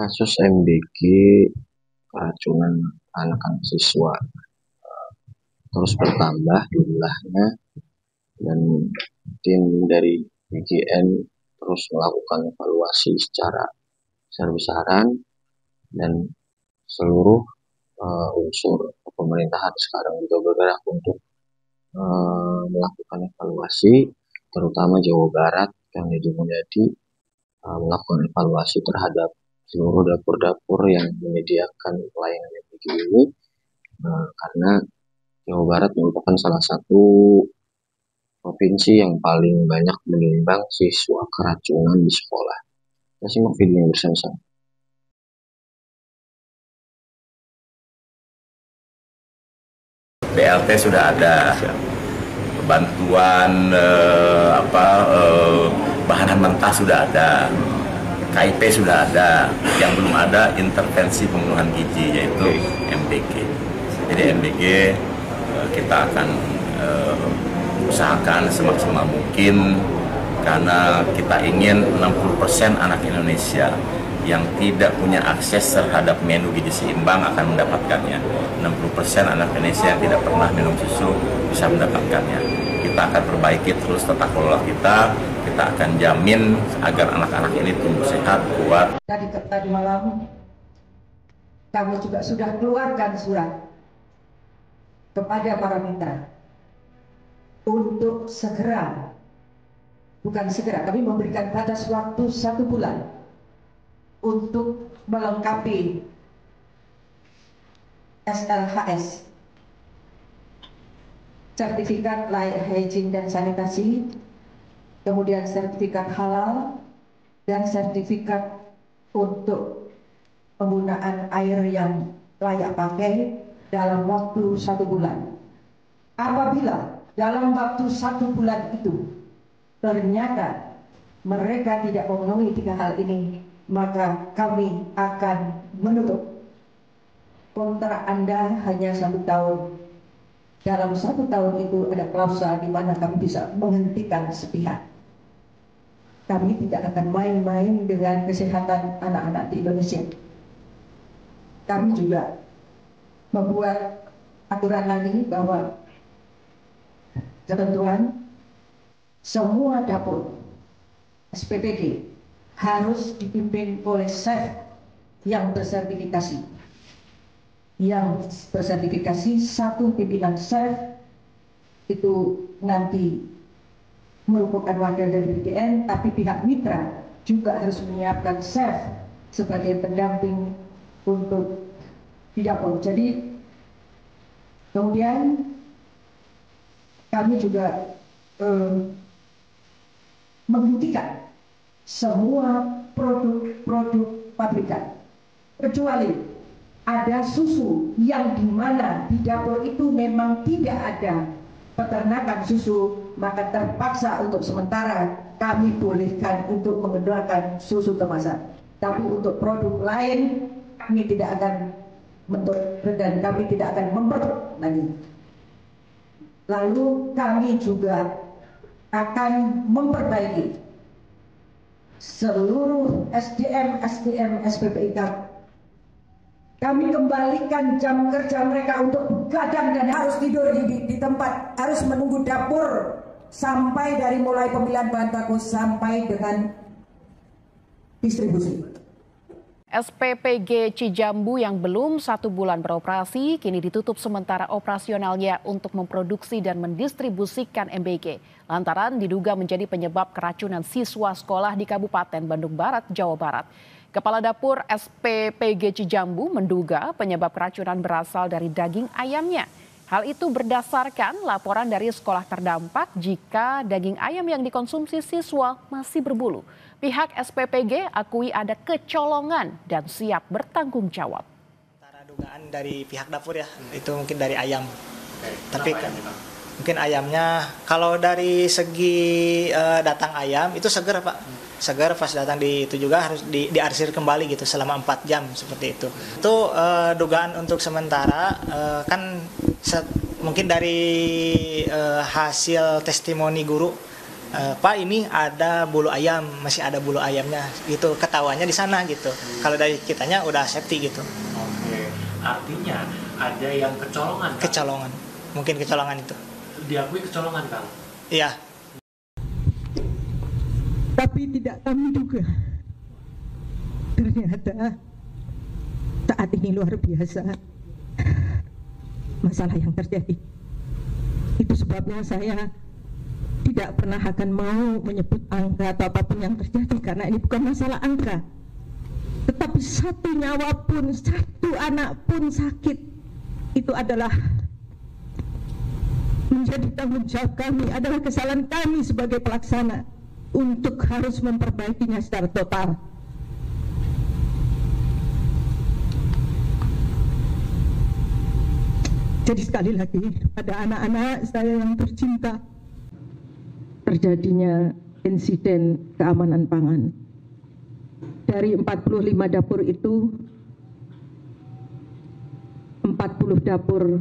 Kasus MBG keracunan anak-anak siswa terus bertambah jumlahnya, dan tim dari PGN terus melakukan evaluasi secara besar-besaran, dan seluruh unsur pemerintahan sekarang juga bergerak untuk melakukan evaluasi, terutama Jawa Barat yang Deddy Mulyadi melakukan evaluasi terhadap seluruh dapur-dapur yang menyediakan pelayanan MBG ini, karena Jawa Barat merupakan salah satu provinsi yang paling banyak menyumbang siswa keracunan di sekolah. Kita simak videonya bersama-sama. BLT sudah ada, bantuan bahan mentah sudah ada, KIP sudah ada, yang belum ada intervensi pembunuhan gizi, yaitu MBG. Jadi MBG kita akan usahakan semaksimal mungkin, karena kita ingin 60% anak Indonesia yang tidak punya akses terhadap menu gizi seimbang akan mendapatkannya. 60% anak Indonesia yang tidak pernah minum susu bisa mendapatkannya. Kita akan perbaiki terus tata kelola kita akan jamin agar anak-anak ini tumbuh sehat, kuat. Tadi malam kami juga sudah keluarkan surat kepada para mitra untuk kami memberikan batas waktu 1 bulan untuk melengkapi SLHS, sertifikat layak hygiene dan sanitasi, kemudian sertifikat halal, dan sertifikat untuk penggunaan air yang layak pakai dalam waktu 1 bulan. Apabila dalam waktu 1 bulan itu ternyata mereka tidak memenuhi 3 hal ini, maka kami akan menutup kontrak Anda hanya 1 tahun. Dalam 1 tahun itu ada klausul di mana kami bisa menghentikan sepihak. Kami tidak akan main-main dengan kesehatan anak-anak di Indonesia. Kami juga membuat aturan lagi bahwa ketentuan semua dapur SPPD harus dipimpin oleh chef yang bersertifikasi. Satu pimpinan chef itu nanti merupakan wakil dari PGN, tapi pihak mitra juga harus menyiapkan chef sebagai pendamping untuk di dapur. Jadi kemudian kami juga menghentikan semua produk pabrikan, kecuali ada susu yang dimana di dapur itu memang tidak ada peternakan susu, maka terpaksa untuk sementara kami bolehkan untuk menggunakan susu kemasan. Tapi untuk produk lain kami tidak akan dan kami tidak akan memproduksi lagi. Lalu kami juga akan memperbaiki seluruh SDM SPPI kami kembalikan jam kerja mereka untuk begadang dan harus tidur di tempat, harus menunggu dapur sampai dari mulai pemilihan bahan baku sampai dengan distribusi. SPPG Cijambu yang belum 1 bulan beroperasi kini ditutup sementara operasionalnya untuk memproduksi dan mendistribusikan MBG lantaran diduga menjadi penyebab keracunan siswa sekolah di Kabupaten Bandung Barat, Jawa Barat. Kepala Dapur SPPG Cijambu menduga penyebab keracunan berasal dari daging ayamnya. Hal itu berdasarkan laporan dari sekolah terdampak jika daging ayam yang dikonsumsi siswa masih berbulu. Pihak SPPG akui ada kecolongan dan siap bertanggung jawab. Antara dugaan dari pihak dapur ya, itu mungkin dari ayam. Tapi kan mungkin ayamnya, kalau dari segi datang ayam itu segar Pak. Segar pas datang itu juga harus diarsir kembali gitu selama 4 jam seperti itu. Itu dugaan untuk sementara mungkin dari hasil testimoni guru Pak ini ada bulu ayam, masih ada bulu ayamnya, gitu ketawanya di sana gitu. Kalau dari kitanya udah safety gitu. Oke, artinya ada yang kecolongan. Kang? Kecolongan, mungkin kecolongan itu. Diakui kecolongan, Kang? Iya. Tapi tidak kami duga, ternyata saat ini luar biasa masalah yang terjadi. Itu sebabnya saya tidak pernah akan mau menyebut angka atau apapun yang terjadi, karena ini bukan masalah angka. Tetapi satu nyawa pun, satu anak pun sakit, itu adalah menjadi tanggung jawab kami, adalah kesalahan kami sebagai pelaksana untuk harus memperbaikinya secara total. Jadi sekali lagi, pada anak-anak saya yang tercinta, terjadinya insiden keamanan pangan. Dari 45 dapur itu, 40 dapur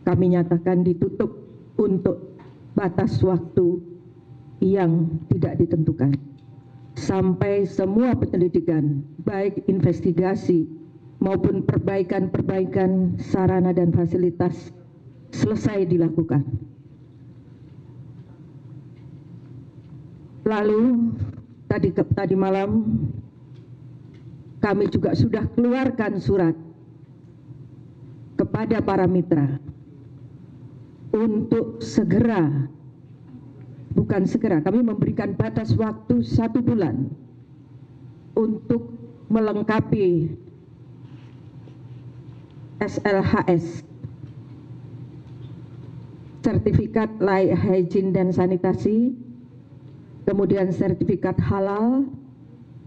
kami nyatakan ditutup untuk batas waktu yang tidak ditentukan. Sampai semua penyelidikan, baik investigasi maupun perbaikan sarana dan fasilitas selesai dilakukan. Lalu tadi malam kami juga sudah keluarkan surat kepada para mitra untuk kami memberikan batas waktu 1 bulan untuk melengkapi SLHS, sertifikat layak hygiene dan sanitasi, kemudian sertifikat halal,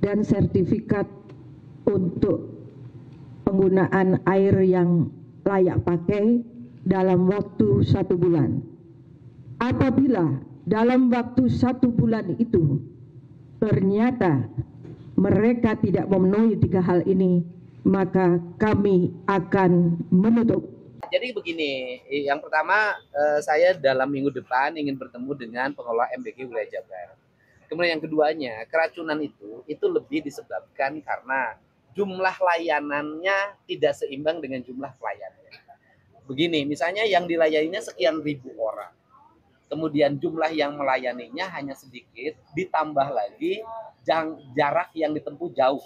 dan sertifikat untuk penggunaan air yang layak pakai dalam waktu 1 bulan. Apabila dalam waktu 1 bulan itu ternyata mereka tidak memenuhi 3 hal ini, maka kami akan menutup. Jadi begini, yang pertama saya dalam minggu depan ingin bertemu dengan pengelola MBG wilayah Jabar. Kemudian yang keduanya, keracunan itu lebih disebabkan karena jumlah layanannya tidak seimbang dengan jumlah pelayannya. Begini, misalnya yang dilayaninya sekian ribu orang, kemudian jumlah yang melayaninya hanya sedikit, ditambah lagi jarak yang ditempuh jauh.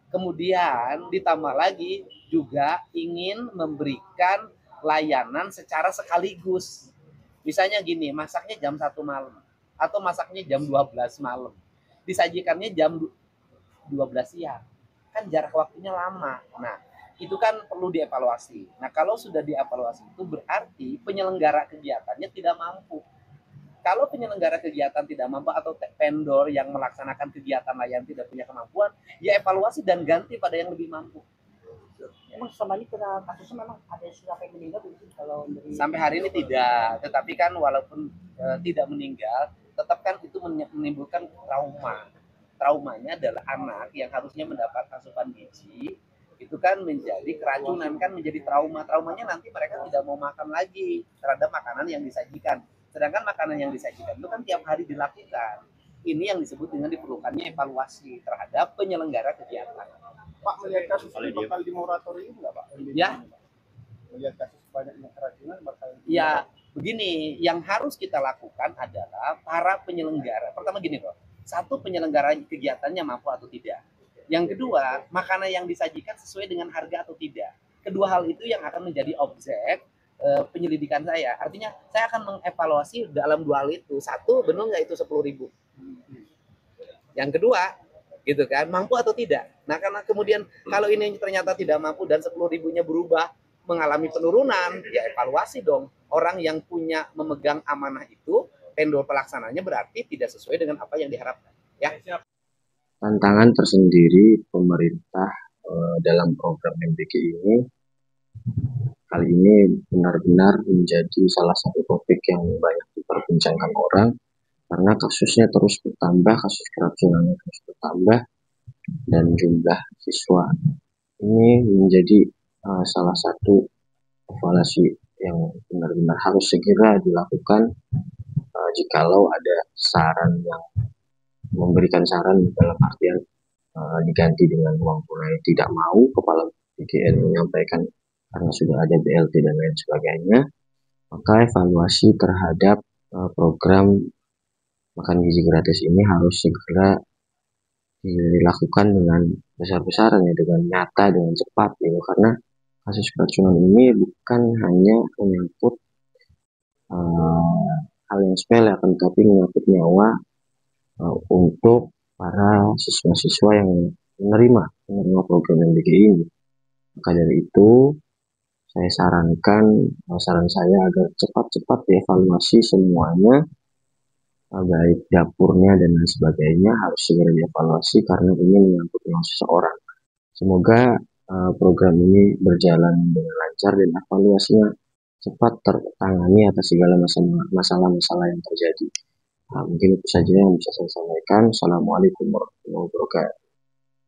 Kemudian ditambah lagi juga ingin memberikan layanan secara sekaligus. Misalnya gini, masaknya jam 1 malam atau masaknya jam 12 malam. Disajikannya jam 12 siang. Kan jarak waktunya lama. Nah, itu kan perlu dievaluasi. Nah, kalau sudah dievaluasi itu berarti penyelenggara kegiatannya tidak mampu. Kalau penyelenggara kegiatan tidak mampu atau vendor yang melaksanakan kegiatan layan tidak punya kemampuan, ya evaluasi dan ganti pada yang lebih mampu. Emang selama ini kasusnya memang ada siapa yang meninggal kalau dari... Sampai hari ini tidak, tetapi kan walaupun tidak meninggal, tetap kan itu menimbulkan trauma. Traumanya adalah anak yang harusnya mendapat asupan gizi, itu kan menjadi keracunan, kan menjadi trauma. Traumanya nanti mereka tidak mau makan lagi terhadap makanan yang disajikan. Sedangkan makanan yang disajikan itu kan tiap hari dilakukan. Ini yang disebut dengan diperlukannya evaluasi terhadap penyelenggara kegiatan. Pak, melihat kasus ini bakal dimoratorium nggak, Pak? Ya. Melihat kasus banyaknya keracunan bakal... Ya, begini, yang harus kita lakukan adalah para penyelenggara. Pertama gini kok, satu, penyelenggara kegiatannya mampu atau tidak. Yang kedua, makanan yang disajikan sesuai dengan harga atau tidak. Kedua hal itu yang akan menjadi objek penyelidikan saya. Artinya saya akan mengevaluasi dalam 2 hal itu. Satu, benar nggak itu 10.000? Yang kedua, gitu kan, mampu atau tidak. Nah, karena kemudian kalau ini ternyata tidak mampu dan 10.000-nya berubah mengalami penurunan, ya evaluasi dong. Orang yang punya memegang amanah itu, vendor pelaksananya berarti tidak sesuai dengan apa yang diharapkan. Ya. Tantangan tersendiri pemerintah dalam program MBG ini kali ini benar-benar menjadi salah satu topik yang banyak diperbincangkan orang, karena kasusnya terus bertambah, kasus keracunannya terus bertambah, dan jumlah siswa ini menjadi salah satu evaluasi yang benar-benar harus segera dilakukan jikalau ada saran yang memberikan saran dalam artian diganti dengan uang tunai, tidak mau Kepala BGN menyampaikan karena sudah ada BLT dan lain sebagainya, maka evaluasi terhadap program makan gizi gratis ini harus segera dilakukan dengan besar-besaran ya, dengan nyata, dengan cepat gitu, karena kasus keracunan ini bukan hanya menyangkut hal yang sepele, akan tetapi menyangkut nyawa untuk para siswa-siswa yang menerima program MBG ini. Maka dari itu saya sarankan, saran saya agar cepat-cepat dievaluasi semuanya, baik dapurnya dan lain sebagainya harus segera dievaluasi karena ini menyangkut nyawa seseorang. Semoga program ini berjalan dengan lancar dan evaluasinya cepat tertangani atas segala masalah-masalah yang terjadi. Mungkin itu saja yang bisa saya sampaikan. Assalamualaikum warahmatullahi wabarakatuh.